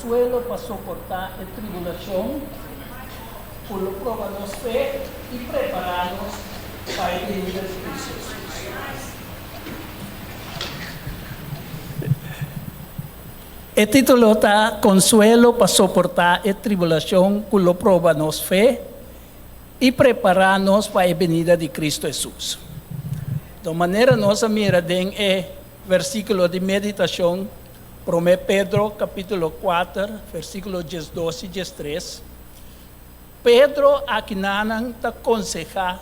consuelo para soportar la tribulación, por lo probarnos fe y prepararnos para el venida de Cristo Jesús. El título está Consuelo para soportar la tribulación, por lo probarnos fe y prepararnos para la venida de Cristo Jesús. De manera nos mira en el versículo de meditación, 1 Pedro capítulo 4, versículo 12 y 13. Pedro aquí te aconseja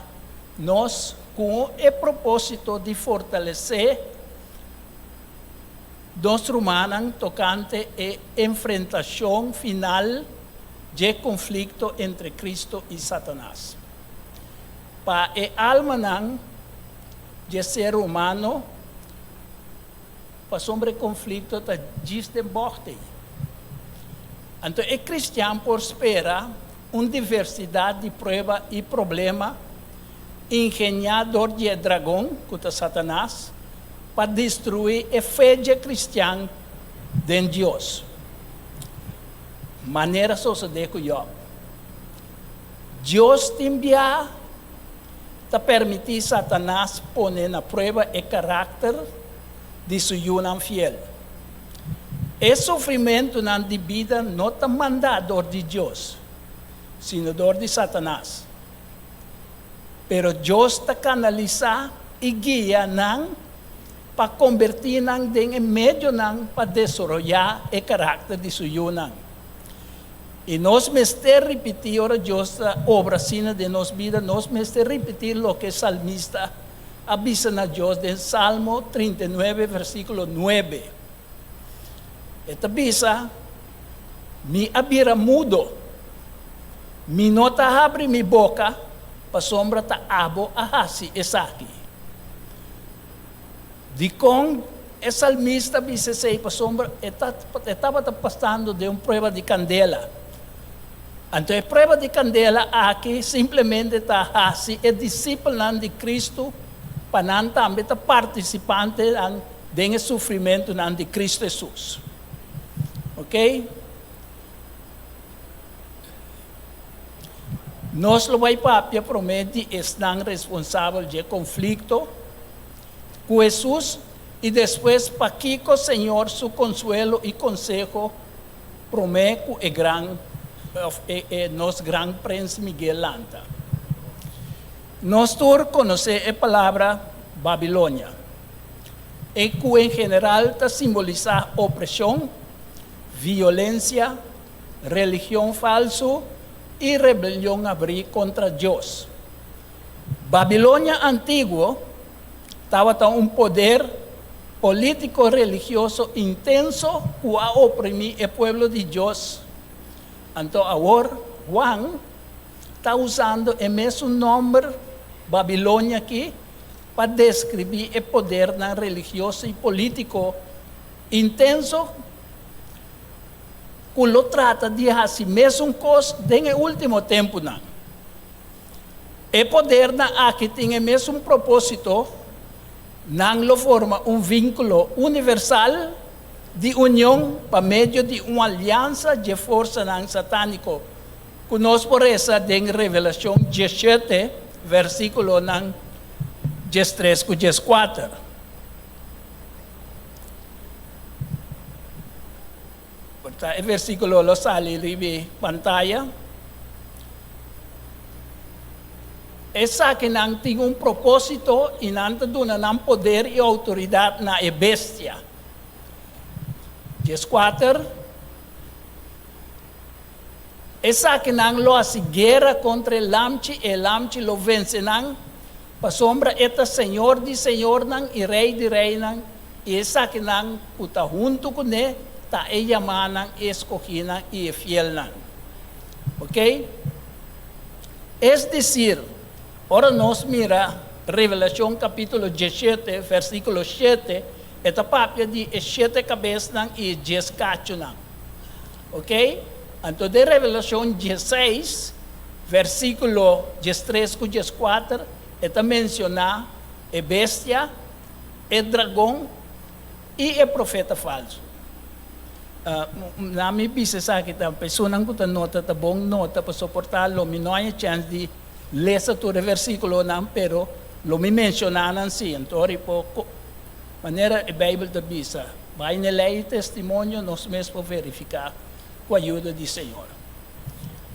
nos com o propósito de fortalecer nosso humano tocante a enfrentação final de conflito entre Cristo e Satanás. Para a alma de ser humano, para sobre conflito está de morte. Então, o cristiano por esperar uma diversidade de prueba e problema, engenhador de dragão, que é Satanás, para destruir a fé de cristiano em Deus. Maneira sucede com Job. Deus te envia para permitir Satanás poner na prova o caráter de seu irmão fiel. O sofrimento na vida não está mandado de Deus, sino de Satanás. Pero Deus está canalizando e guia para convertir em meio para desenvolver o caráter de seu irmão. E nós mestre repetir ora Deus obra sina de nos vida, nós mestre repetir lo que o salmista avisa a Deus em Salmo 39, versículo 9. Esta avisa, me abira mudo, me nota abre mi boca, para sombra ta abo ahasi esaki. De com o salmista avisa sei para sombra, estava passando de uma prova de candela. Então, a prova de candela aqui simplesmente está assim, é discípulo de Cristo, para não também estar participante do sofrimento de Cristo Jesus. Ok? Nós, o Pai promete, estão responsáveis de conflito com Jesus e depois, para que o Senhor, seu consuelo e consejo, promete o nosso grande príncipe Miguel Lanta. Nós todos conhecemos a palavra Babilônia, e que em geral está simbolizar opressão, violência, religião falsa e rebelião abrir contra Deus. Babilônia antigo estava um poder político religioso intenso que oprimir o povo de Deus. Então, agora, Juan está usando o mesmo nome, Babilônia, aqui, para descrever o poder religioso e político intenso, que lo trata de fazer mesmo coisa no último tempo. O poder aqui tem o mesmo propósito, não lo forma vínculo universal de união para meio de uma aliança de força satânico. Conosco por essa em Revelação 17, versículo 13 e 14. O versículo lo sale na pantalla. Essa que não tem propósito e não tem poder e autoridade na bestia. 14. Essa que não lo hace guerra contra o lamchi lo vence não, para sombra este Senhor de Senhor não e Rei de Rei não, e essa que não está junto com ele, está chamada, escogida e fiel não. Ok? É decir, ora nós mira Revelação capítulo 17, versículo 7, esta papia de 7 cabeças e 10 cachos. Ok? Então, de Revelação 16, versículo 13 e 14, esta menciona a bestia, o dragão e o profeta falso. na mi bisa sa kita, personang ko ta nota, ta bong nota, pa soportarlo, mi no hay chance di lesa to the versikulo nam, pero lo mi mencionanan si, antori po, manera e Bible ta bisa, vai nell'ei testimonio, nos mes po verificar, com a ajuda do Senhor.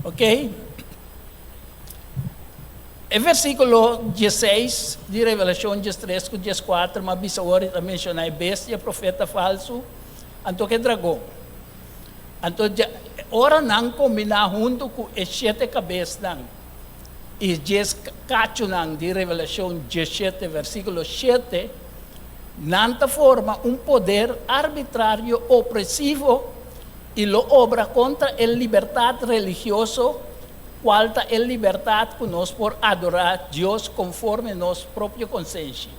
Ok? E versículo 16 de Revelação 13 com 14, mas bisa ora ta mencionar bestia, profeta falso, anto que dragão. Anto ora nang combina junto com as 7 cabeças nang e 10 cacho nang de Revelação 17, versículo 7, nanta forma poder arbitrário, opressivo e lo obra contra a liberdade religiosa, qual a liberdade que nós por adorar Deus conforme nossa própria consciência.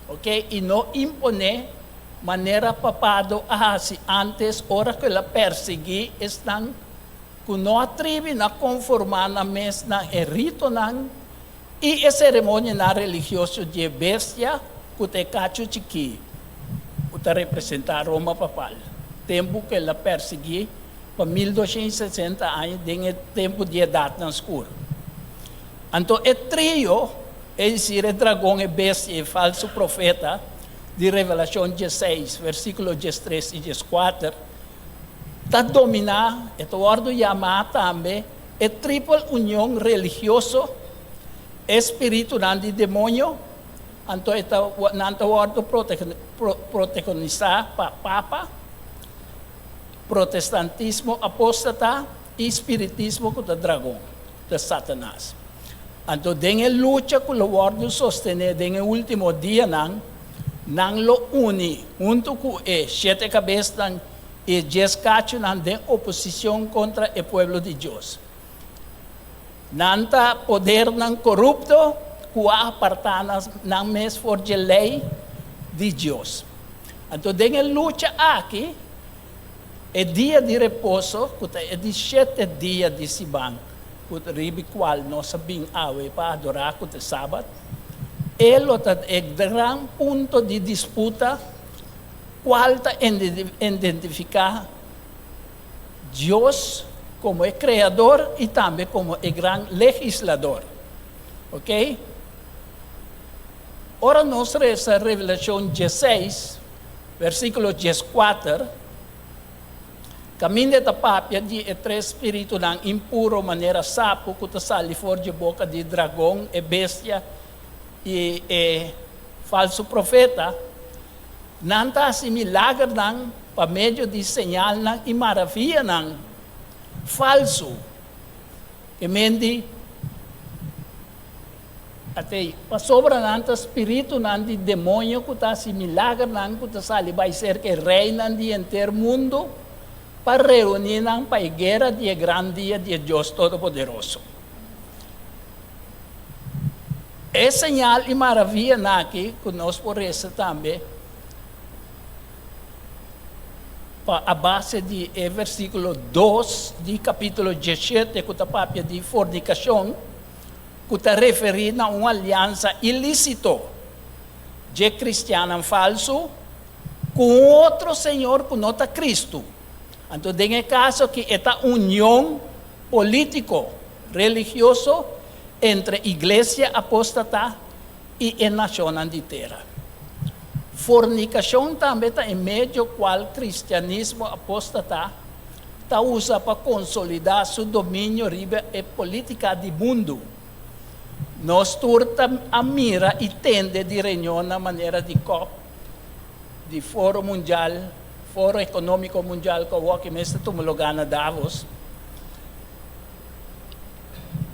Ok? E não impone maneira papado assim antes, hora que ela persegui, estão que não atribe na conformar na mes na rito nang e a cerimônia na religiosa de bestia que te cacho chiqui, que te representar Roma papal. Tempo que ela persegui para 1260 anos, tem tempo de idade na escura. Então, o trio, é dizer, o dragão, a bestia e falso profeta, de Revelação 16, versículo 13 e 14, está dominar, esta ordem chamada também, a triple união religiosa, espírito de demônio, então esta ordem protagonizar para Papa, protestantismo apóstata e espiritismo com o dragão, de Satanás. Então, tem a luta com o ordem sostener, tem o último dia, nang lo uni, junto com e 7 cabeças e 10 cachos de oposição contra o povo de Deus. Nanta poder nang corrupto, que apartanas nang mes for de lei de Deus. Então, tem a luta aqui, é dia de repouso, é de 7 dias de Siban, que ribi qual nós sabemos para adorar com o sábado. Ele é o grande ponto de disputa, qual está identificar Deus como criador e também como grande legislador. Ok? Ora, nós reza Revelação 16, versículo 14, caminho da papia de três espíritos impuro, maneira sapo, que está sali fora de boca de dragão e bestia, e falso profeta, não está assim milagre para meio de sinal e maravilha falso. Que mente até para sobra nanta espírito de demônio que está assim milagre que está sali vai ser que reina de inteiro mundo para reunir para a guerra de grande dia de Deus Todo-Poderoso. É sinal e maravilha aqui, que nós podemos também, para a base de versículo 2 de capítulo 17, que está papia de fornicação, que está referindo a uma aliança ilícita de cristiano falso com outro Senhor que não está Cristo. Então, tem caso que esta união político, religioso, entre igreja apóstata e a nação inteira. Fornicação também está em meio qual cristianismo apóstata está usa para consolidar seu domínio sobre a política do mundo. Nós turta a mira e tende de reunião na maneira de COP, de Fórum Mundial, Fórum Econômico Mundial, que o que mesmo tomou lugar na Davos.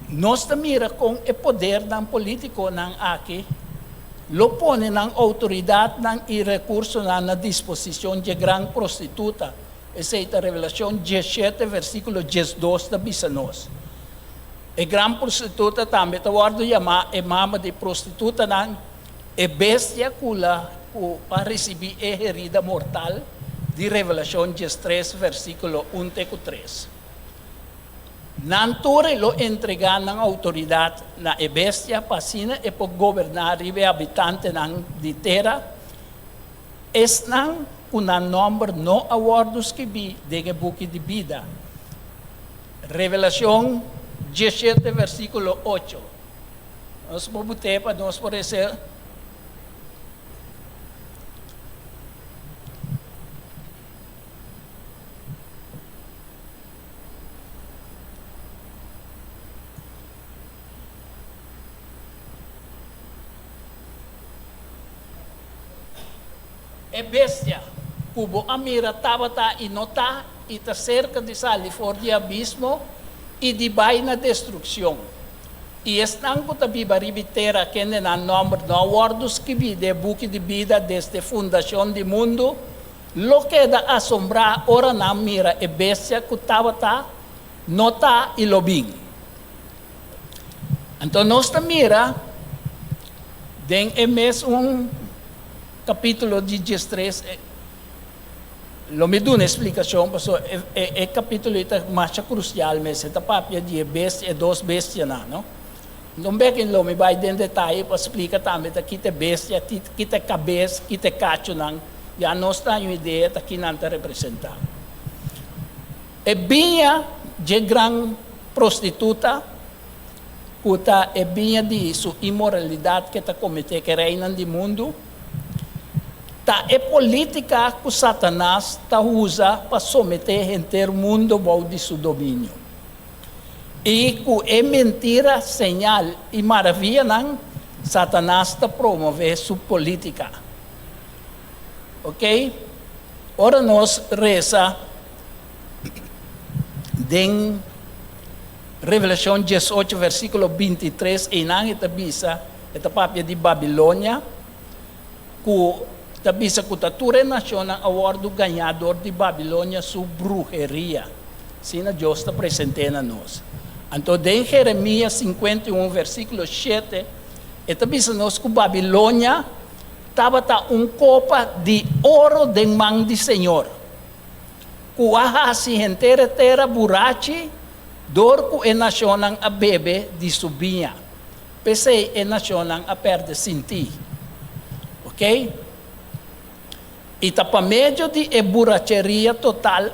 Nós mira com o poder político aqui, lo pone na autoridade e recurso na disposição de grande prostituta. Essa é a Revelação 17, versículo 12 da Bissanos. A grande prostituta também está guardando a mama de prostituta é bestia para receber a herida mortal de Revelação 13, versículo 1 e 3. Nanture lo entregar na autoridade na bestia pasina e por governar os habitantes de terra. Estão una nombre no awardos que vi de buque de vida. Revelación 17, versículo 8. Nós vamos botar para nós poder ser. É bestia, cubo a mira tabata e nota e está cerca de salir fora de abismo e de vai na destruição. E estão com a bibaribitera que na nome no awardos que vi de buque de vida desde a fundação do mundo, lo que da assombrar ora na mira é bestia que tabata, nota e lobing. Então nós mira, den é mesmo capítulo 13, lo me dá uma explicação, mas é capítulo mais crucial, mas é papia de bestia e duas bestias, não? Não é que lo me vai em detalhe para explicar também que te bestia, que te cabeça, que te cacho, não? Já não está uma ideia de que não te representar. É bem de grande prostituta, que é bem de sua imoralidade que está cometendo, que reina no mundo. Ta é política que Satanás usa para someter o inteiro mundo ao de seu domínio. E que é mentira, señal e maravilha, não? Satanás promove sua política. Ok? Ora nós reza em Revelação 18, versículo 23, e não é tabisa, é papia de Babilônia, que tabisa que a nação awardo ganhador de Babilônia sua brujeria. Sina Deus está presente na nós. Então, em Jeremias 51, versículo 7, tabisa nós que Babilônia estava copa de ouro de mão do Senhor. Que a inteira terra burachi, dor que a nação a bebe de subinha. Pensei a nação a perde sentir. Ok? E para meio de buracheria total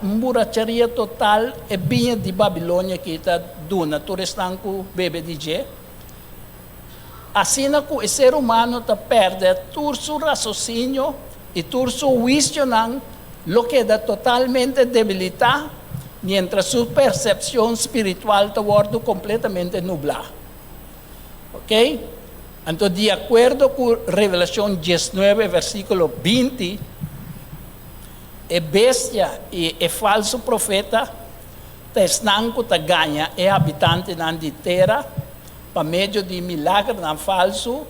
é bem de Babilônia que está duna, tu restanco bebe de je. Assim que o ser humano perde todo seu raciocínio e todo seu juízo, lo que dá totalmente debilitado, mientras sua percepção espiritual está completamente nublada. Ok? Então, de acordo com Revelação 19, versículo 20, é bestia e é falso profeta, estão que ganha é habitante na terra, para meio de milagre não falso,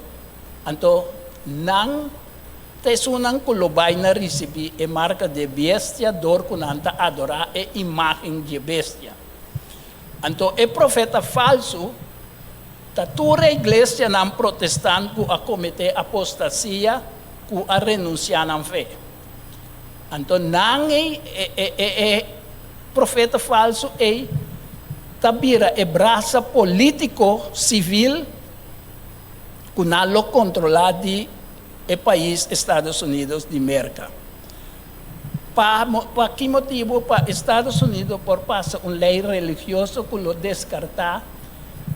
então não tesunan que lo vai na receber é marca de bestia, dor que não adorar é imagem de bestia. Então, é profeta falso, toda a igreja não protestante que a cometer apostasia, que a renunciar à fé. Então, não é profeta falso, é tabira é braço político, civil, que não lo controla de país Estados Unidos de América. Para que motivo? Para Estados Unidos, por passar uma lei religiosa que lo descartar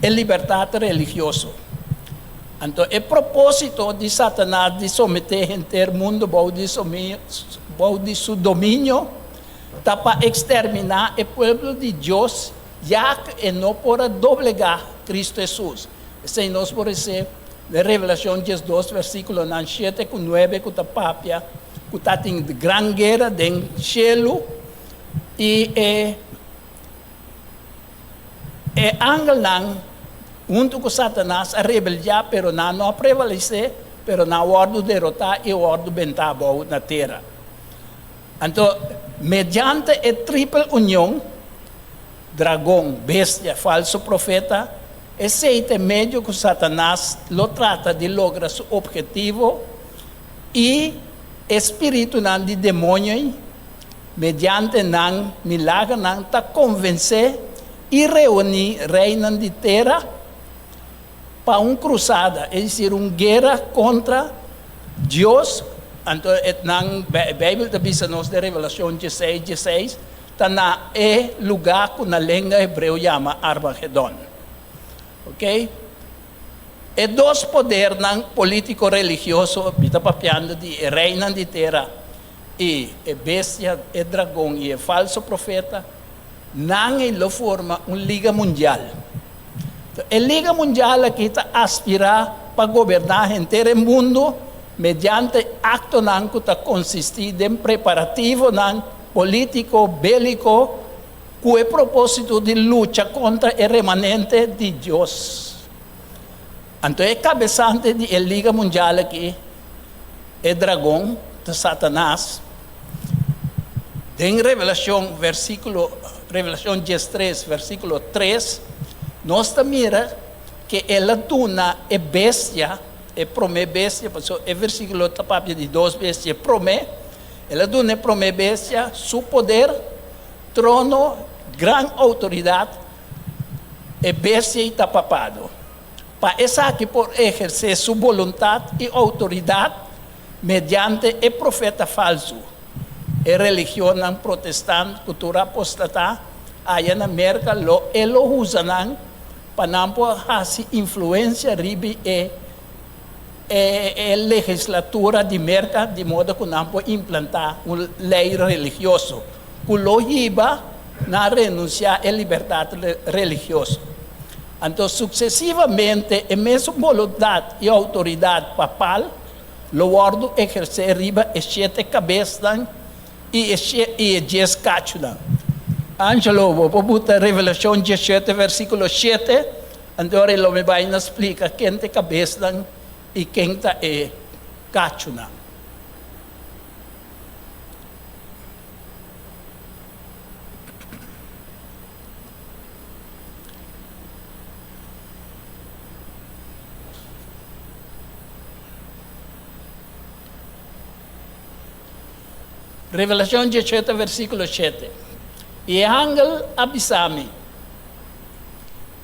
a liberdade religiosa. Então, o propósito de Satanás de someter o inteiro mundo ao de seu domínio está para exterminar o povo de Deus, já que não pode doblegar Cristo Jesus. Assim, nós por ser na Revelação 12, versículo 7 com 9, que está papia, que está em grande guerra do cielo, e ángel junto com Satanás a rebeliar, pero não a prevalecer, pero não ordo derrotar e ordo bentar na terra. Então, mediante a triple união, dragão, bestia, falso profeta, esse meio que Satanás lo trata de lograr seu objetivo, e espírito de demônio, mediante não milagre, não está convencer e reunir reina de terra para uma cruzada, é dizer, uma guerra contra Deus Anto et nang Bible tabisa nos de Revelación 16, tana e lugar que na língua hebreu chama Armagedon. Ok? E dos poder ng político religioso, bita papiando di reina di terra, e bestia, e dragão, e falso profeta, nang lo forma liga mundial. A liga mundial aqui está aspira para governar inteiro mundo mediante acto nang que está consistir em preparativo nang político, bélico, com o propósito de luta contra o remanente de Deus. Então, é cabeçante da Liga Mundial aqui, é dragão de Satanás. Em Revelação 13, versículo 3, nós mira que ela duna é bestia, é promê bestia, é versículo tapapia de 2 bestias, promê, ela duna é promê bestia, seu poder, trono, grande autoridade, é bestia e tapapado. Para essa que por exercer sua vontade e autoridade mediante o profeta falso. A religião protestante, cultura apostata, aí na América, ele usa para não fazer influência ribe a legislatura de América, de modo que não pode implantar uma lei religiosa, que lo iba a renunciar à liberdade religiosa. Então, sucessivamente, a mesma vontade e autoridade papal, o ordo exercer riba e 7 cabeças e 10 cachos. Angelo, vou botar Revelação 17, versículo 7, então ele me vai explicar quem tem cabeça e quem tem cacho. Revelação 17, versículo 7. E ángel avisame,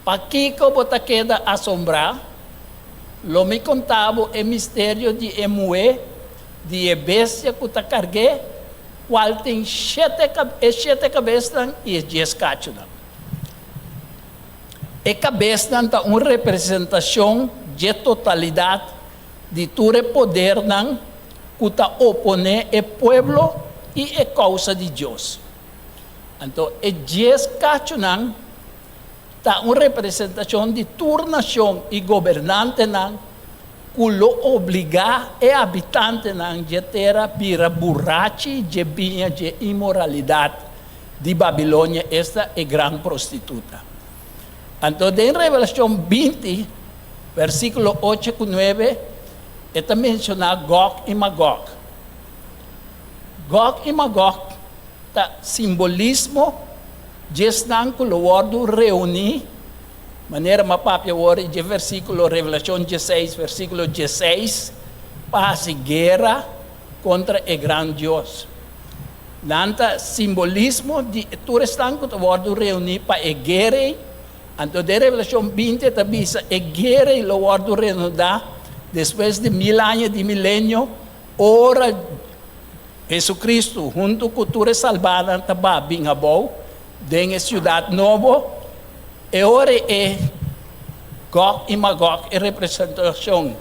para que bota queda assombrar, lo me contava o mistério de Emué, de bestia que está cargue, qual tem 7 cabeças e 10 cachos. A cabeça é uma representação de totalidade de todo o poder que está opone ao povo e a causa de Deus. Então, o 10 cachos está uma representação de toda nação e governante que lo obriga a habitante de terra para borrachi de binha de imoralidade de Babilônia, esta é grande prostituta. Então, em Revelação 20, versículo 8 e 9, está mencionado Gog e Magog. Gog e Magog tá simbolismo de estar com o ordo reunir, maneira mapapia ora de versículo Revelação 16, versículo 16, paz e guerra contra o grande Deus. Nanta simbolismo de tu estar com o ordo reunir para a guerra, então de Revelação 20 tabisa a guerra e o ordo reunir depois de 1000 anos de milênio, ora Jesucristo, junto com cultura salvada, estava bem bom, em a cidade nova, e ora é Gog e Magog, a representação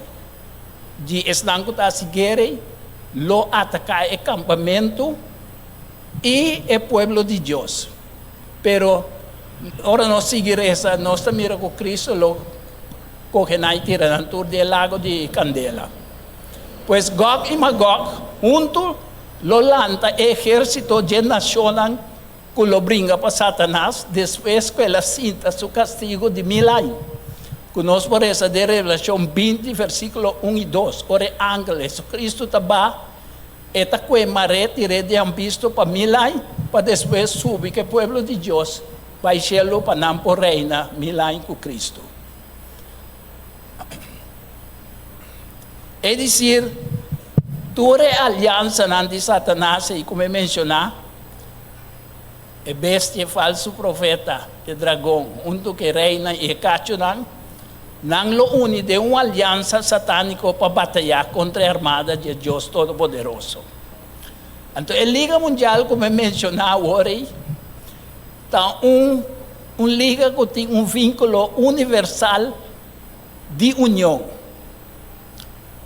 de estanco da guerra, lo atacar o acampamento e o povo de Deus. Pero, ora nós seguiremos essa, nós também com Cristo, lo cogenai tira no do lago de Candela. Pois Gog e Magog, junto, lo lanta exército de nação que lo brinca para Satanás, depois que ela sinta seu castigo de 1000 anos. Que nós por essa de Revelação 20, versículo 1 e 2, ora ángel, Cristo estava, eta que maré tiré de visto para 1000 anos, para depois subir que o povo de Deus vai ser para não por reina 1000 anos com Cristo. É dizer, toda a aliança de Satanás, e como eu mencionei, é bestia, falso profeta, é dragão, junto que reina e cachonan, Nang lo uni de uma aliança satânico para batalhar contra a armada de Deus Todo-Poderoso. Então, a Liga Mundial, como eu mencionava hoje, está liga que tem vínculo universal de união.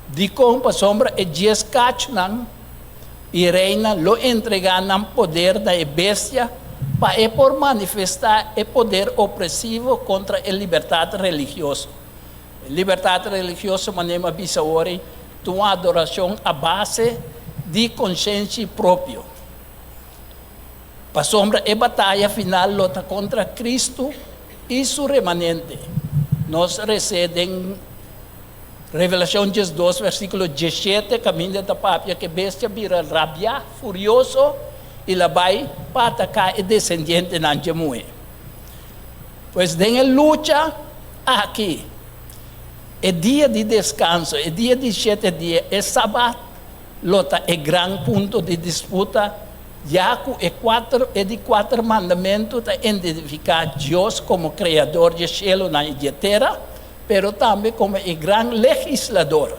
De como para sombra é dias cachnan e reina lo entregar nam poder da bestia para por manifestar o poder opressivo contra a liberdade religiosa. A liberdade religiosa, manema bisaori, uma adoração à base de consciência própria. Para sombra a batalha final luta contra Cristo e seu remanente. Nós recebemos Revelação 12, versículo 17, caminho da papia que bestia vira rabia, furioso, e lá vai para atacar o descendente de Anjamue. Pois tem a luta aqui. É dia de descanso, é dia de 7 dias, é sábado, lota é grande ponto de disputa. Jaco é de 4 mandamentos para identificar Deus como criador de céu e de terra, pero também como o grande legislador.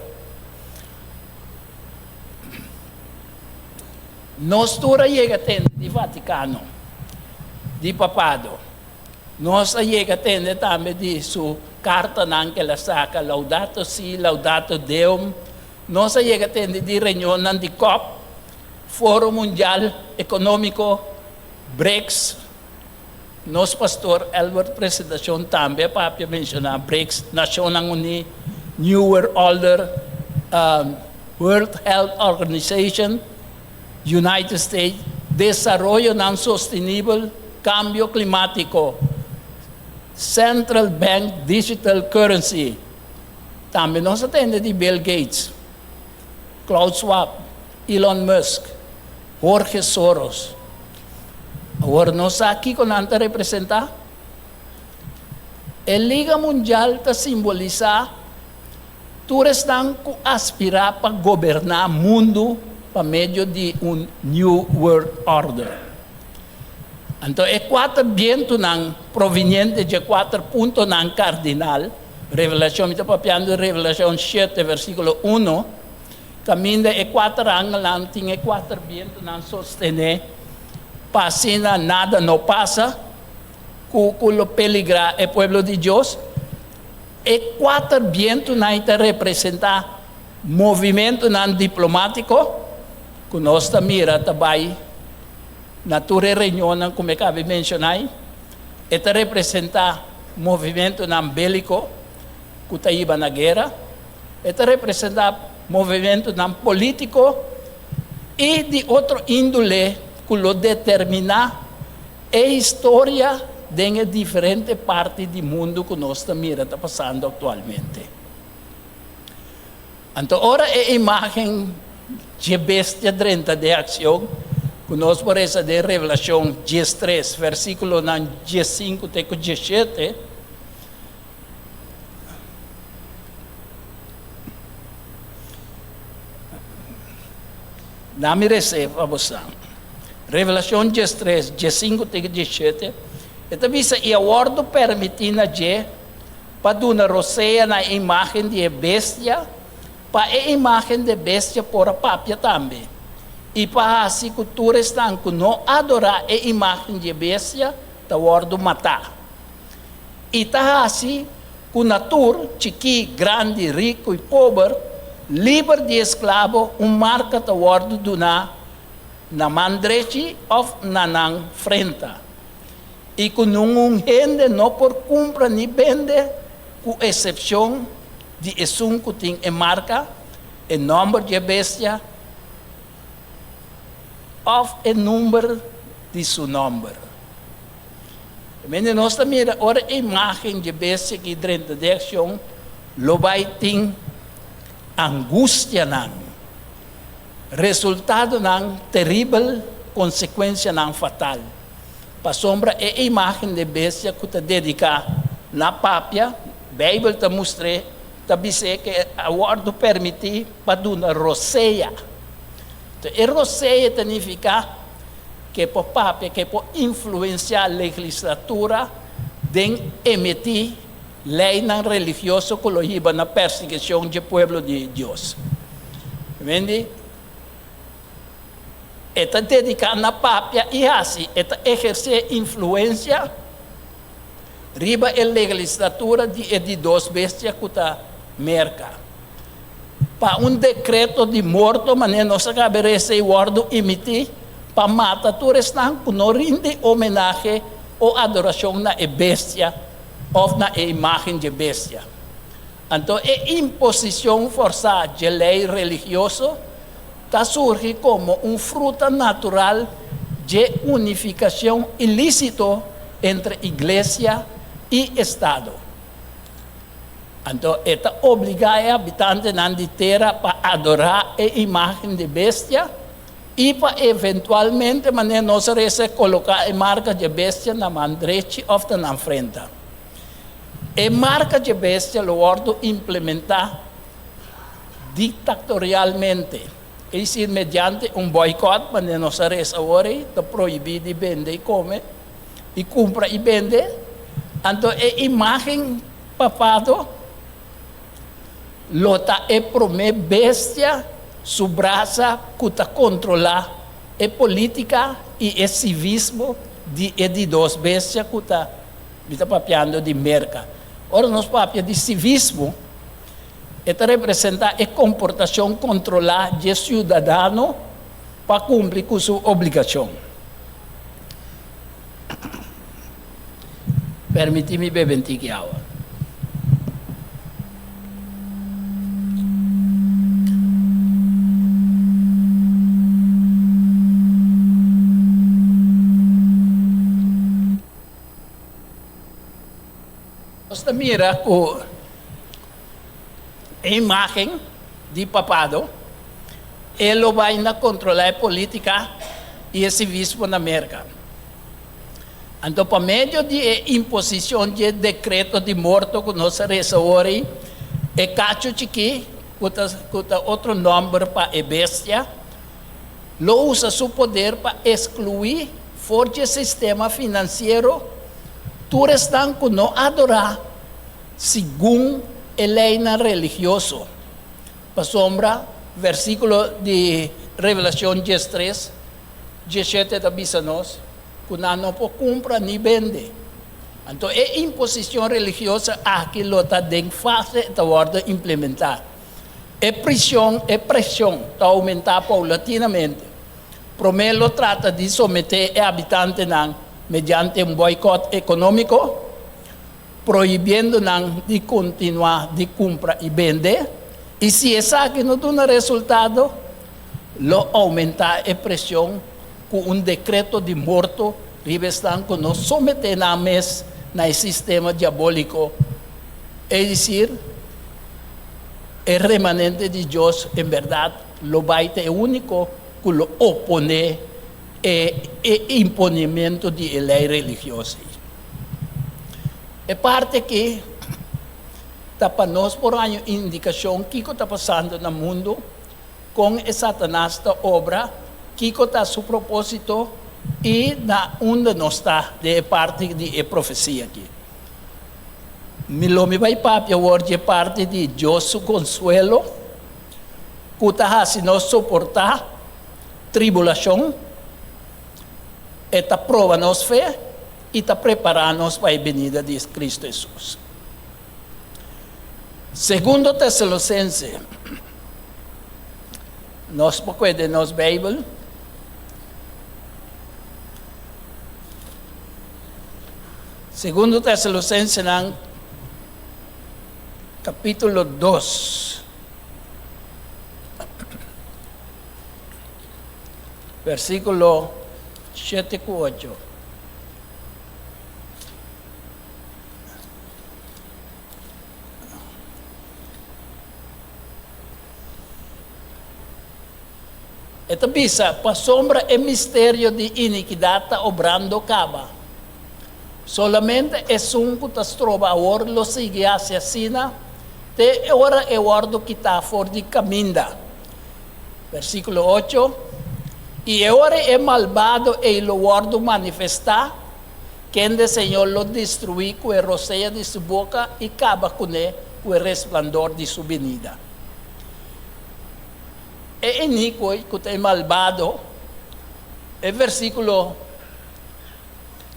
Nós toda chega de Vaticano, de Papado. Nós chega também de sua carta que ela saca, Laudato Si, Laudato Deum. Nós chega de reunião de COP, Fórum Mundial Econômico, BRICS. Nosso pastor Albert apresentação também para mencionar BRICS, Nações Unidas, New World Order, World Health Organization, United States, Desarrollo Não Sostenible, Cambio Climático, Central Bank Digital Currency. Também nós atendemos de Bill Gates, Klaus Schwab, Elon Musk, Jorge Soros. Agora, nós aqui com a representar, a Liga Mundial está simbolizar todos estão aspirar para governar o mundo por meio de New World Order. Então, é 4 vientos provenientes de 4 pontos cardinal. Revelação, está papiando Revelação 7, versículo 1. Caminho é 4 ângulos, tem 4 vientos sostener. Pasina, nada não passa. Culo peligra é pueblo de Deus. E 4 vientos representar movimento diplomático. Que nós mira também na tua reunião, como eu acabei de mencionar. E representar movimento bélico, que está indo na guerra. E representar movimento político e de outro índole que lo determina a história de diferentes partes do mundo que nós está passando atualmente. Então, agora é a imagem de bestia 30 de ação, que nós por essa de Revelação 13, versículo 15 até 17, Dá-me receba a você. Revelação 13, 15 até 17. Esta visa e a ordem permitina de para dar roceia na imagem de bestia, para a imagem de bestia por a papia também. E para assim que tu estão que não adorar a imagem de bestia, a ordem matar. E tá assim que o natur, chiqui, grande, rico e pobre, livre de escravo, marca a ordem do na mandrechi of nanang frenta. E que não gente não por compra nem vende, com exceção de esum que tem a marca, o número de bestia, of o número de seu nome. Nós também, ora a imagem de bestia que dentro da ação, lo vai ter angústia não. Resultado não terrível, consequência não fatal. Para sombra é a imagem de bestia que está dedicada na papia, a Bíblia te mostra, te diz que a ordem permite para dar roceia. Então, a roceia significa que por papia, que por influenciar a legislatura, de emitir lei não religioso que lo iba na perseguição do povo de Deus. Quindi, está dedicada na papia e assim, está exercer influência riba a legislatura de duas bestias que está merca. Para decreto de morto, mas não se cabe receber o emitir para matar todos que não rinde homenagem ou adoração na bestia ou na imagem de bestia. Então, a imposição forçada de lei religiosa está surge como fruto natural de unificação ilícita entre igreja e Estado. Então, está obrigado a habitantes na terra para adorar a imagem de bestia e para eventualmente, mas não se colocar a marca de bestia na mão direita ou na frente. A marca de bestia lo ordo implementar ditatorialmente, é decir, mediante boicote, mas não se agora, está proibido de vender e comer, e compra e vende. Então, a imagem papado, lota é promer bestia, subraça, que está controlar a política e o civismo de duas bestias que está papiando de merca. Ora, nós papiamos de civismo, está representar a comportação controlada de cidadão para cumprir com sua obrigação. Permite-me beber um tique de água. Você mira com a imagem de papado, ele vai controlar a política e o civismo na América. Então, por meio de imposição de decreto de morto que nós recebemos, é cacho chiqui, que outro nome para a bestia, lo usa seu poder para excluir forte sistema financeiro, todos estão que não adorar, segundo a lei religiosa. Para sombra, versículo de Revelação 13, 17 da Bisa-nos, que não pode comprar nem vender. Então, a imposição religiosa aqui está em fase de implementar. A pressão está aumentar paulatinamente. Primeiro, trata de someter a habitante mediante boicote econômico, proibindo de continuar de comprar e vender. E se essa aqui não dá resultado, lo aumentar a pressão com decreto de morto, rivestan que nos somete na mes na sistema diabólico. É decir, o remanente de Deus, em verdade, lo vai ter único que lo opone e imponimento de lei religiosa. É parte que está para nós por ano indicação que está passando no mundo com Satanás da obra, que está seu propósito e na onde nós está de parte de profecia aqui. Me vai papia hoje parte de Deus consuelo, que está se nós suportar tribulação, está prova nos fé e está preparando-nos para a venida de Cristo Jesus. Segundo Tessalonicenses, nós podemos nos Bíblia. Segundo Tessalonicenses, capítulo 2, versículo 7 e 8. Esta bisa, para sombra e mistério de iniquidade obrando caba. Solamente es un que te trova ahora lo sigue hacia Sina, te ahora é ordo que está for de caminda. Versículo 8. E agora é malvado e lo ordo manifestar, quien el Señor lo destruí con el rocío de su boca y acaba con el resplandor de su venida. E iniquo, que es malvado, el versículo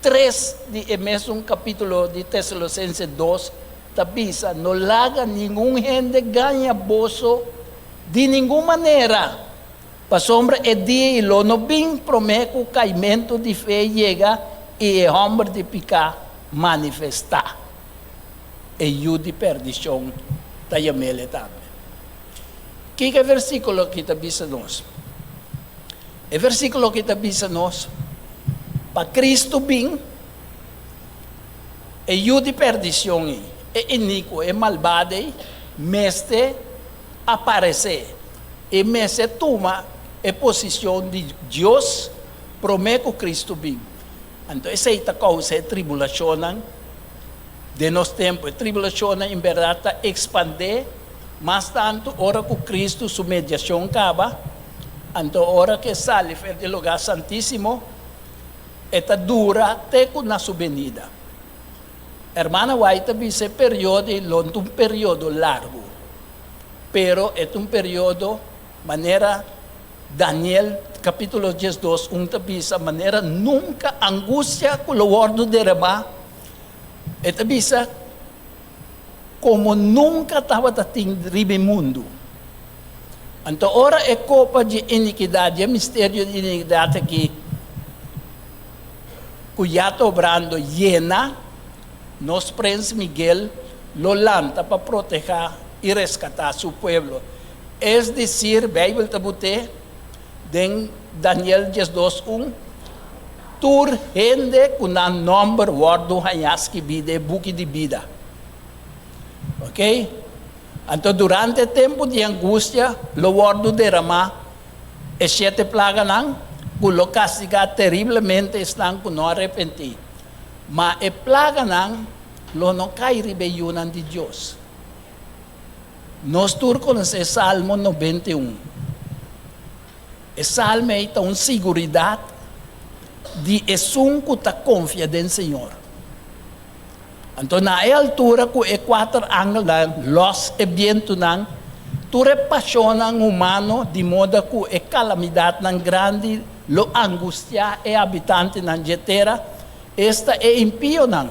3 del mismo capítulo de Tesalonicenses 2, tabisa, no haga ningún gente ganhaboso de ninguna manera. Para sombra el día y lo no bien promete el caimiento de fe llega y el hombre de pecado manifesta. El yu de perdición tayamele también. ¿Qué es el versículo que tabisa nos? El versículo que tabisa nos, para Cristo bien, el yu de perdición é iníquo, é malvado, meste aparece. E meste toma a posição de Deus, promete Cristo bem. Então, essa é a causa da tribulação de nosso tempo. A tribulação, em verdade, está expandir, mas tanto, hora que Cristo, sua mediação acaba, então, hora que sai do lugar santíssimo, está dura até na sua venida. Hermana White dice periodo non un periodo largo, pero es un periodo manera Daniel capítulo 12 dice manera nunca angustia con lo guardo de Rama, dice como nunca estaba en mundo. Entonces ahora es copa de iniquidad, el misterio de iniquidad que ya está obrando llena. Nos Príncipe Miguel lo lanza para proteger y rescatar a su pueblo. Es decir, Biblia tabute en Daniel 12:1, tur gente con un nombre guardo hayas que vida, buque de vida. ¿Ok? Entonces, durante el tiempo de angustia, lo guardo derramar, y 7 plagas, lo castiga terriblemente, están con no arrepentir. Mas a plaga lo no cai rebelión de Dios. Nós turcos é Salmo 91. O Salmo é uma segurança de um que está confiando no Senhor. Então, na altura que é 4 anos, los e viento, tu repassiona humano de modo que é calamidade grande, lo angustia e habitante na terra. Esta é impio não.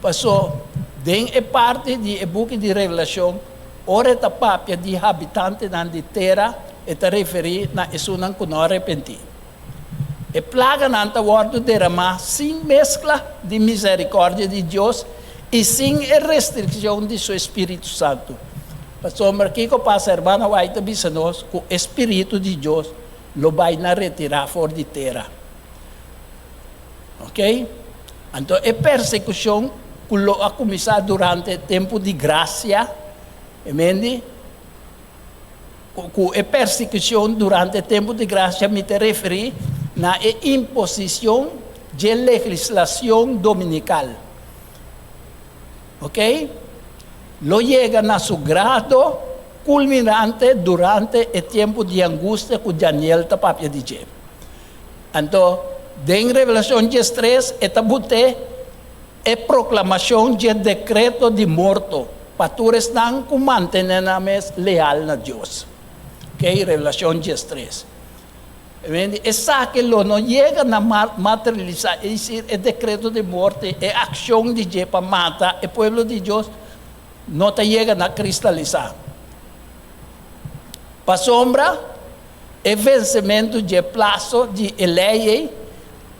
Passou, den é parte de book de revelação, ora é papia de habitante na de terra, e te referi na esunan que não arrepentir. E plaga não está guardo derramar sem mescla de misericórdia de Deus e sem restrição de seu Espírito Santo. Passou, mas que passa, irmã, vai te dizer nós que o Espírito de Deus lo vai na retirar fora de terra. Ok? Então, a persecução que a começar durante o tempo de graça, entende? A persecução durante o tempo de graça me te referi na imposição de legislação dominical. Ok? Lo llega na seu grado culminante durante o tempo de angústia que Daniel está papia de dizer. Então, em Revelação 3, etabute é proclamação de decreto de morto para todos que mantenemos leal a Deus. Ok? Revelação 3. Essa que não chega a materializar, é decir, o decreto de morte, é ação de Deus para matar o povo de Deus, não chega a cristalizar. Para sombra, o vencimento de prazo de lei,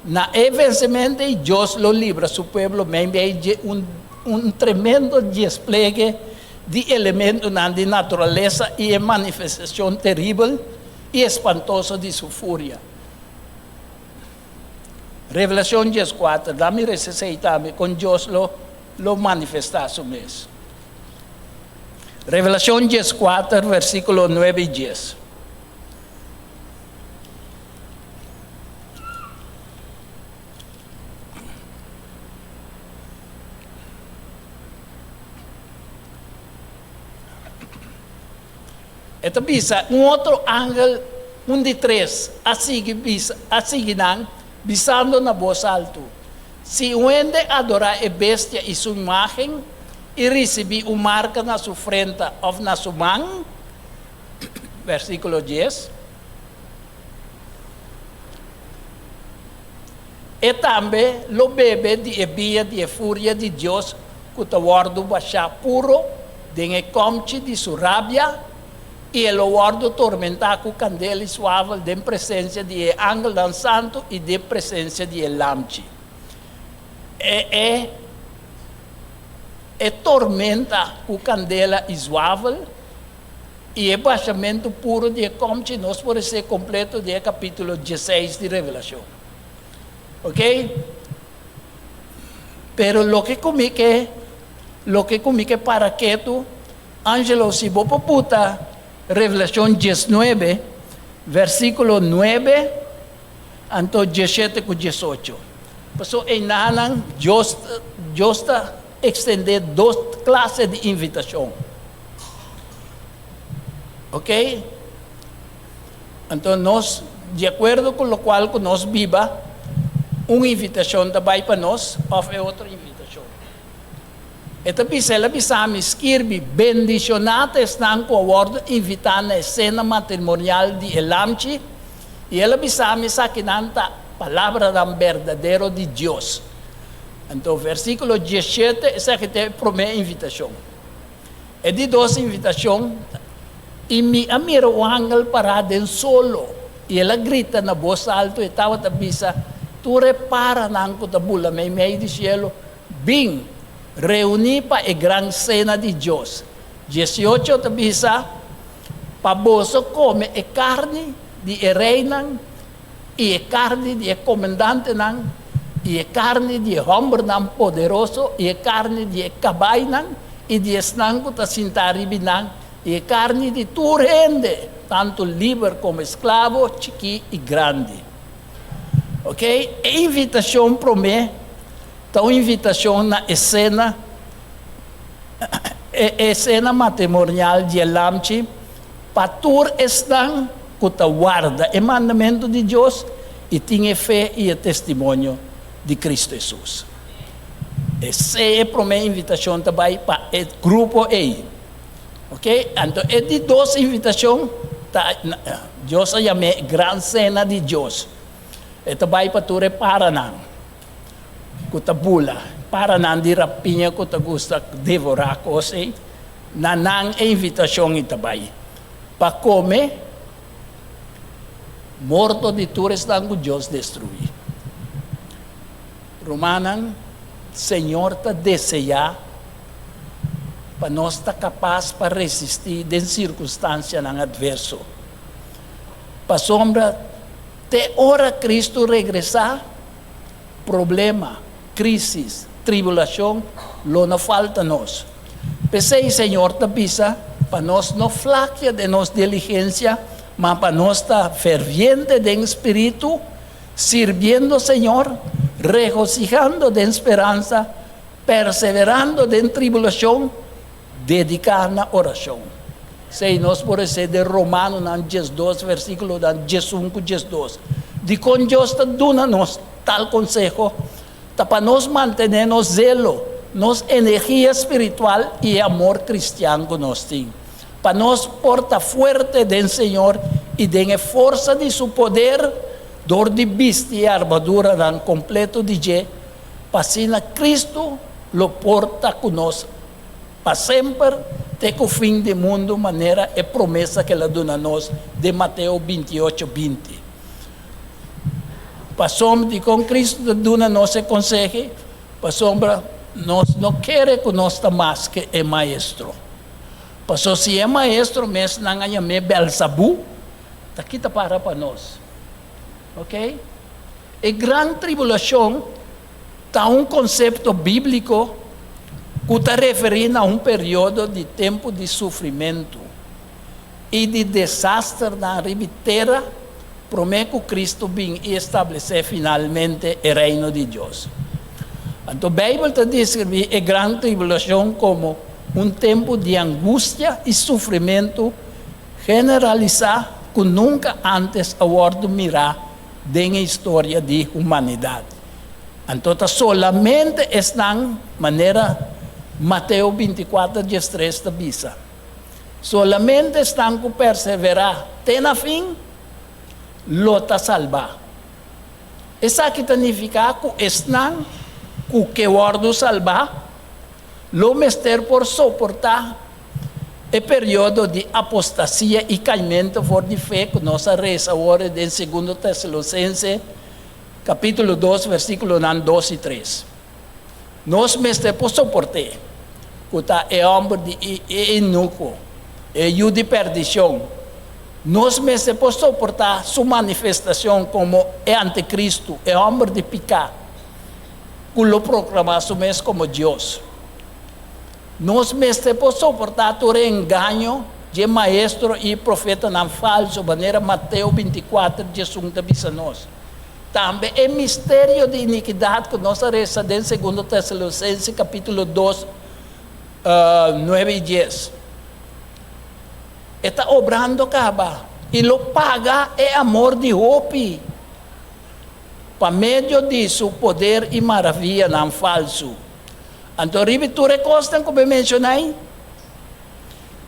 na vencimento Deus lo libra seu povo meio de tremendo despliegue de elementos de natureza e manifestação terrível e espantosa de sua fúria. Revelação 4, dá-me receita com Deus lo manifestar su mês. Revelação 4, versículo 9 e 10. Então, bisa, outro ángel, de 3, assim, bisando na voz alto. Si huende adorar a bestia e sua imagem e receber uma marca na sua frente ou na sua mão, versículo 10, e também lo bebe de ebia de fúria de Deus, que te guardo baixar puro, de comche de sua rabia, e lo guardo tormentar com candela suave, de presença de ángel santo e de presença de lamche. E tormenta com candela suave, e é baixamento puro de comche, nós pode ser completo de capítulo 16 de Revelação. Ok? Pero lo que comique para que tu, Angelo, si vos puta, Revelación 19, versículo 9, anto 17 con 18. Paso en nanan, Dios está extender dos clases de invitación. Ok? Entonces, nos, de acuerdo con lo cual que nos viva, uma invitação também para nós, ou é outra invitação. E também se ela me escreve, bendicionada estão com a ordem invitar na cena matrimonial de Elamchi, e ela me saquinanta a palavra do verdadeiro de Deus. Então, versículo 17, essa é a primeira invitação. E de duas invitações, e me amira o ángel parado em solo, e ela grita na voz alta, e estava a bisa, tu repara nang kutabula may di cielo, bing, reuni pa e gran cena di Dios. 18 tabisa, paboso come e carne di e rei nang, e carne di e comandante nang, e carne di e hombre nang poderoso, e carne di e cabay nang, e di esnang ta sintari binang, e carne di tu rende, tanto liber come esclavo, chiqui e grande. Ok? E invitação para mim, então invitação na cena matrimonial de Elamchi, para tur estão que te guarda o mandamento de Deus e tinha fé e o testemunho de Cristo Jesus. Essa é para mim invitação também para o grupo aí. Ok? Então, é de duas invitações, Deus chama grande cena de Deus. Ito ba'y pature para nang kutabula, para nang di rapinya ko tagusta devorar ko say, na nang invitasyon itabay. Pa come, morto di tures lang ko Diyos destruir. Romanang, Senhor ta deseja, pa nós ta capaz para resistir den circunstância ng adverso. Pa sombra, te ora Cristo regressar, problema, crisis, tribulação, lo na falta nos. Pensei, Senhor, tabisa, para nós não flaquea de nos diligência, mas para nós está ferviente de espírito, sirviendo, Senhor, regocijando de esperança, perseverando de tribulação, dedicar na oração. Sei nós por ser de Romano, na 12, versículo 15, 12. De com Deus está dando nos tal consejo, para nos manter nos zelo, nos energia espiritual e amor cristiano que nós temos. Para nos porta forte do Senhor e de força de seu poder, dor de vista e armadura dan completo de je, para sina Cristo lo porta conosco, para sempre, até que o fim do mundo, maneira é promessa que ela dona a nós, de Mateus 28, 20. Passamos de com Cristo, dona a nós esse conselho, passamos, nós não queremos que nós está mais que é maestro. Passou se é maestro, mas não ganha me Belzabu, está aqui para nós. Ok? E grande tribulação está conceito bíblico que está referindo a período de tempo de sofrimento e de desastre na terra, promete que Cristo vem e estabelecer finalmente o reino de Deus. Então, a Bíblia está descrevendo a grande tribulação como tempo de angústia e sofrimento generalizado que nunca antes havido mirar na história da humanidade. Entonces solamente están manera Mateo 24, 13 da bisa. Solamente están que perseverar. Tem a fin, lota salvar. Isso aqui significa que estão que guardo salvar, lo mister por suportar o período de apostasia e caimento for de fé que nós reza agora em 2 Tessalonicenses, capítulo 2, versículo 2 e 3. Nós mister por suportar, que está é homem de enoco, é de perdição. Nós mister por suportar sua manifestação como é anticristo, é homem de pecado, que lo proclama su mes como Deus. Nós mesmo por suportar o engano de maestro e profeta não falso, maneira Mateus 24, Jesus avisa nós. Também é mistério de iniquidade que nós rezamos em 2 Tessalonicenses, capítulo 2, 9 e 10. Está obrando acaba. E lo paga é amor de hope. Para meio disso, poder e maravilha não falso. Então, tu recostas, como eu mencionei,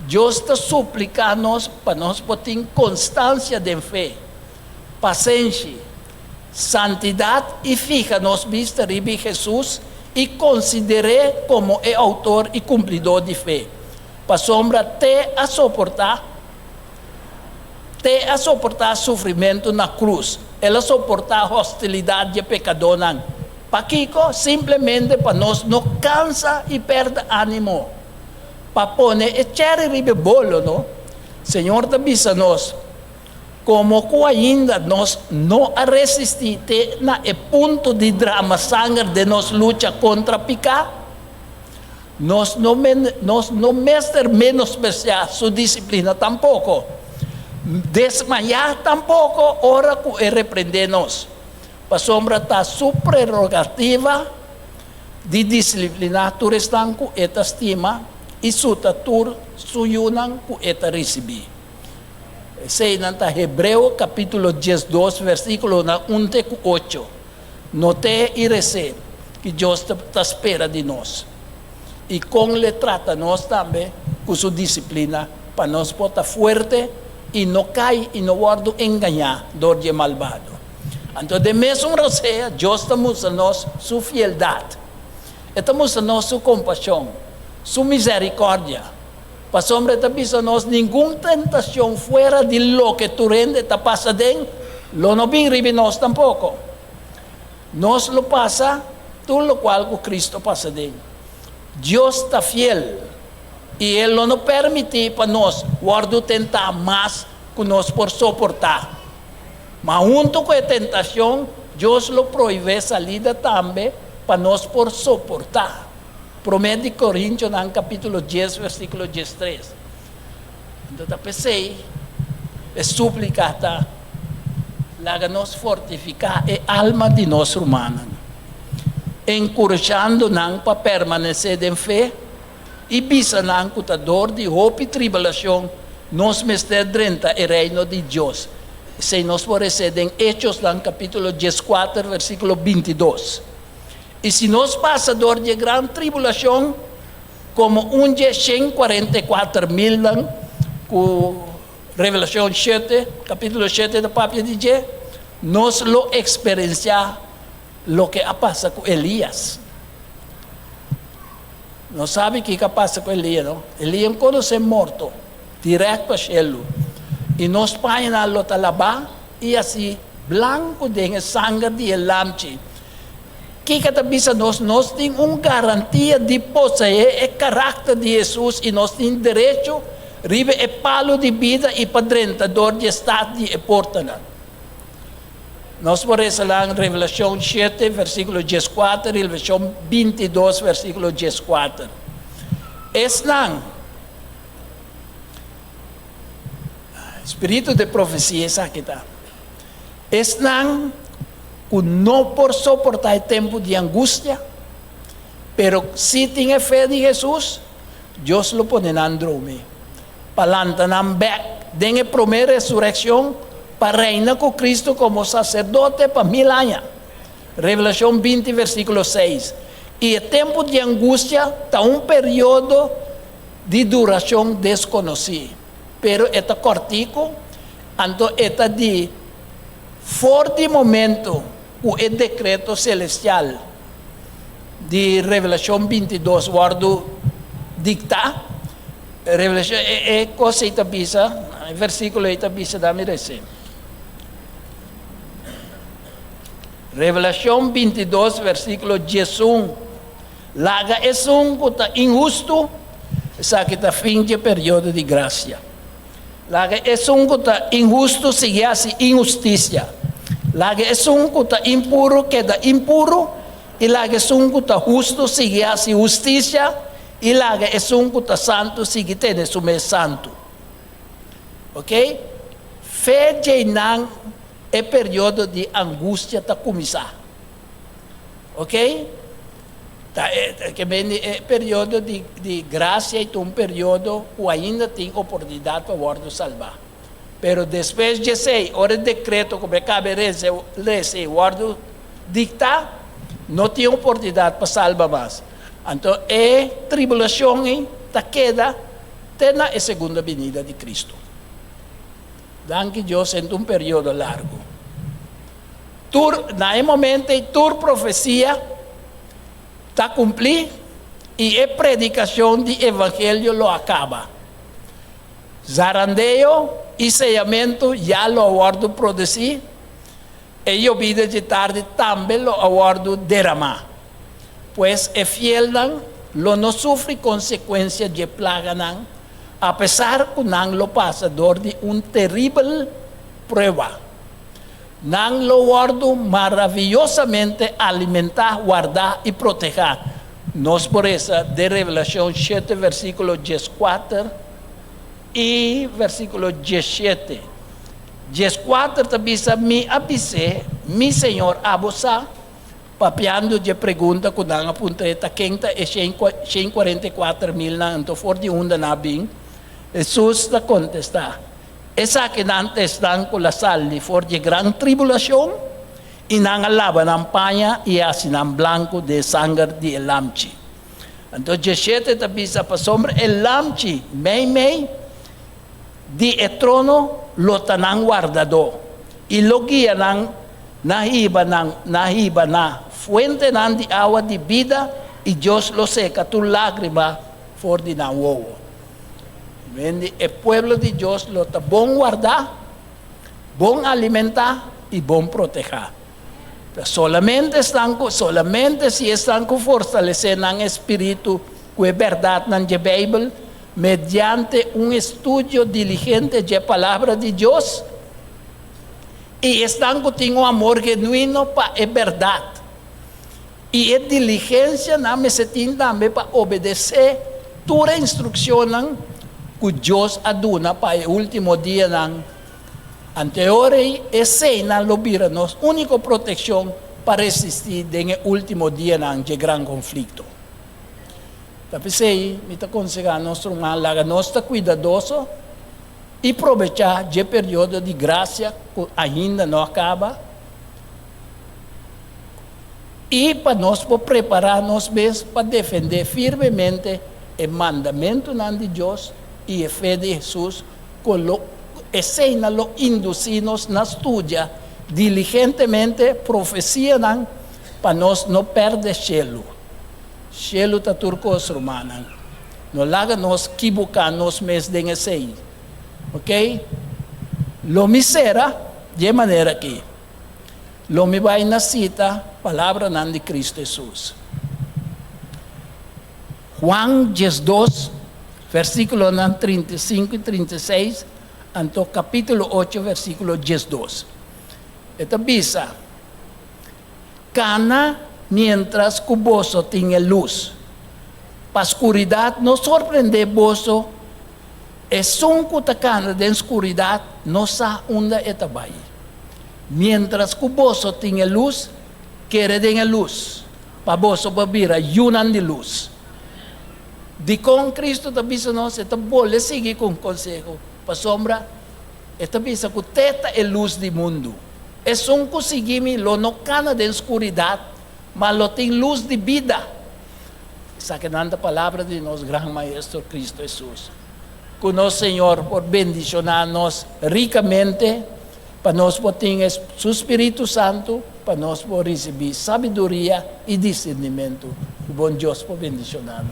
Deus está suplicando-nos para nós ter constância de fé, paciência, santidade e fica-nos vista ribe Jesus e considere como é autor e cumpridor de fé. Para sombra te a suportar sofrimento na cruz, ela suportar hostilidade de pecador. Para Kiko, simplesmente para nós não cansa e perde ânimo. Para pôr echar ribe bolo, no? Senhor avisa nós, como que ainda nós não resistimos na ponto de drama sangue de nós luta contra pecado, nós não menospreciar sua disciplina tampouco, desmaiar tampouco, ora que repreender-nos. Para sombra está sua prerrogativa de disciplinar tu restanco eta estima e sua tatur suyunan ku eta receber. Sei nanta Hebreu capítulo 12 versículo 1 e 8. Note e recebe que Deus está espera de nós. E com le trata nós também com sua disciplina para nós poder forte e não cair e não guardo enganar dor de malvado. Então, de mesmo roseia, Deus está mostrando sua fidelidade. Está mostrando sua compaixão, sua misericórdia. Para sombra está nós nenhuma tentação fora de lo que tu rende está passando, lo não vem ribe nós tampouco. Nós lo passa, tudo o qual o Cristo passa dentro. Deus está fiel e Ele não permite para nós guardar tentar mais que nós por suportar. Mas junto com a tentação, Deus lo proíbe a salida também para nós por suportar. 1 Coríntios, no capítulo 10, versículo 13. Então, eu pensei, é suplicar, laga-nos fortificar a alma de nós humanos, encorajando-nos para permanecer em fé e bisa-nos com a dor de hope e tribulação, nos mestre dentro do reino de Deus. Se nos fornece em Hechos, no capítulo 14, versículo 22. E se nos passa dor de grande tribulação, como de 144.000, com Revelação 7, capítulo 7 da Pápia de Jé, nós lo experienciar lo que passa com Elias. Não sabe o que passa com Elias, não? Elias, quando se morto, direto para o céu. E nós paiamos lo talaba e assim, branco de sangue de lamche. Que cada vez nós temos uma garantia de possuir o caráter de Jesus e nós temos direito a receber o palo de vida e padrentador de estado de portana. Nós podemos ler em Revelação 7, versículo 14, e Revelação 22, versículo 14. Não. Espírito de profecia, essa aqui está. Estão não por suportar o tempo de angústia, pero se tem a fé de Jesus, Deus lo põe na androme. Palanta na back, tem a primeira ressurreição para reinar com Cristo como sacerdote para 1000 anos. Revelación 20, versículo 6. Y el tiempo de angustia está un periodo de duración desconocido. Pero está cortico, entonces está de fuerte momento el decreto celestial de Revelación 22, guardo dicta. Revelación, cosa está bisa, versículo está bisa, dame rece. Revelación 22, versículo 11. Laga es un que injusto, sa que está fin de periodo de gracia. Laga es un que está injusto, sigue así injusticia. Laga es un que está impuro, queda impuro. Y laga es un que está justo, sigue así justicia. Y laga es un que está santo, sigue tiene su mes santo. Ok? Fe llenan el periodo de angustia está começar. Ok? Que vem o período de graça e um período que ainda tem oportunidade para o salvar. Pero depois de sei, hora decreto que cabe rece, o dictar, não tem oportunidade para salvar mais. Então, tribulação está queda até na segunda venida de Cristo. Danke Deus em um período largo. Na momento, tua profecia está cumprida e a predicação do evangelho lo acaba. Zarandeio e sellamento já lo aguardo produzir e vida de tarde também lo aguardo derramar. Pues é fiel lo não sofre consequência de plaga não, a pesar que não lo passa dor de terrível prueba. Não lo guardo maravillosamente alimentar, guardar e proteger. Nos por essa de Revelação 7, versículo 14 e versículo 17. 14 também me avise, mi Senhor abosa, papiando de pergunta que não apunteta, quenta e 144 mil na anto for de unda na bing. Jesus está contestar. Esa que antes están con la saldi for de gran tribulación y nang alaba ng panya y asinang blanco de sangre de lamchi. Entonces, 17 tabi sa pasombra el lamchi, may, di el trono lo tanang guardado. Y lo guía nahiba na fuente ng di agua de vida y Dios lo seca tu lágrima for di na wowo. El pueblo de Dios lo está bon guardar, bon alimentar y bon proteger. Solamente si están con fortalecer en espíritu, que es verdad en la Biblia, mediante un estudio diligente de la palabra de Dios, y están con un amor genuino para la verdad. Y es diligencia también para obedecer toda instrucción que Dios aduna para el último día anterior escena lo vira nos única protección para resistir en el último día de gran conflicto. Entonces, me está aconsejando nuestro hermano, la nuestra cuidadoso y aprovechar el periodo de gracia que ainda no acaba y para nos prepararnos para defender firmemente el mandamiento de Dios y a fe de Jesús, con lo escena lo inducimos na estudia diligentemente profecía para nos no perder cielo. Cielo está turcos romana. No laga nos equivocar nos mes de ese. Ok? Lo misera de manera que lo me va na cita palabra de Cristo Jesús. Juan 12 versículo 35 y 36, anto capítulo 8, versículo 12. Esta visa, cana mientras que vos tiene luz. Para oscuridad no sorprende vos, es un cutacana de oscuridad no sa onda esta valle. Mientras que vos tiene luz, quiere de luz. Para vos babira, yunan de luz. De con Cristo também nós esta bola seguir com consejo para sombra esta visa que teta é luz do mundo Es un conseguimi lo no cana de escuridad, mas lo tem luz de vida. Esa que nada palabra de nuestro gran Maestro Cristo Jesús. Que nos, Señor, por bendicionarnos ricamente, para nos poder su Espíritu Santo, para nos por recibir sabiduría y discernimiento. Buen Dios por bendicionarme.